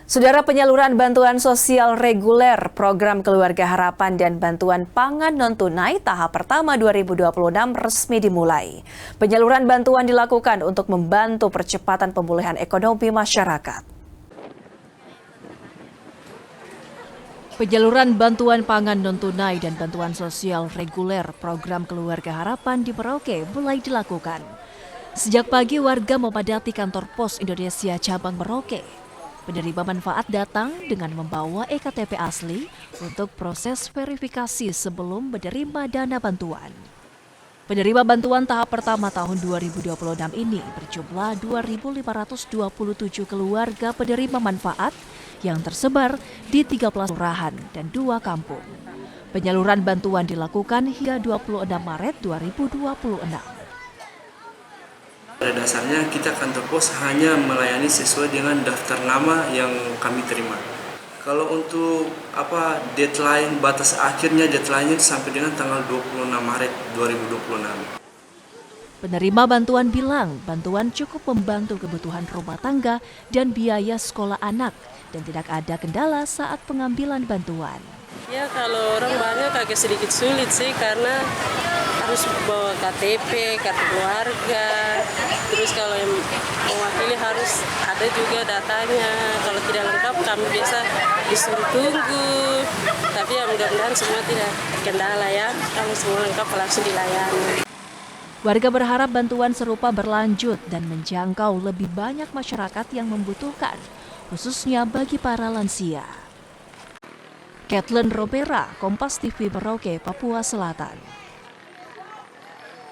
Saudara, penyaluran bantuan sosial reguler Program Keluarga Harapan dan bantuan pangan non-tunai tahap pertama 2026 resmi dimulai. Penyaluran bantuan dilakukan untuk membantu percepatan pemulihan ekonomi masyarakat. Penyaluran bantuan pangan non-tunai dan bantuan sosial reguler Program Keluarga Harapan di Merauke mulai dilakukan. Sejak pagi warga memadati kantor Pos Indonesia cabang Merauke. Penerima manfaat datang dengan membawa EKTP asli untuk proses verifikasi sebelum menerima dana bantuan. Penerima bantuan tahap pertama tahun 2026 ini berjumlah 2.527 keluarga penerima manfaat yang tersebar di 13 kelurahan dan 2 kampung. Penyaluran bantuan dilakukan hingga 26 Maret 2026. Pada dasarnya kita kantor pos hanya melayani sesuai dengan daftar nama yang kami terima. Kalau untuk deadline, batas akhirnya deadline-nya sampai dengan tanggal 26 Maret 2026. Penerima bantuan bilang bantuan cukup membantu kebutuhan rumah tangga dan biaya sekolah anak dan tidak ada kendala saat pengambilan bantuan. Ya, kalau orang banyak agak sedikit sulit sih karena harus bawa KTP, kartu keluarga, terus kalau yang mewakili harus ada juga datanya. Kalau tidak lengkap kami biasa disuruh tunggu, tapi ya mudah-mudahan semua tidak kendala ya, kalau semua lengkap langsung dilayani. Warga berharap bantuan serupa berlanjut dan menjangkau lebih banyak masyarakat yang membutuhkan, khususnya bagi para lansia. Kathleen Robera, Kompas TV Merauke, Papua Selatan.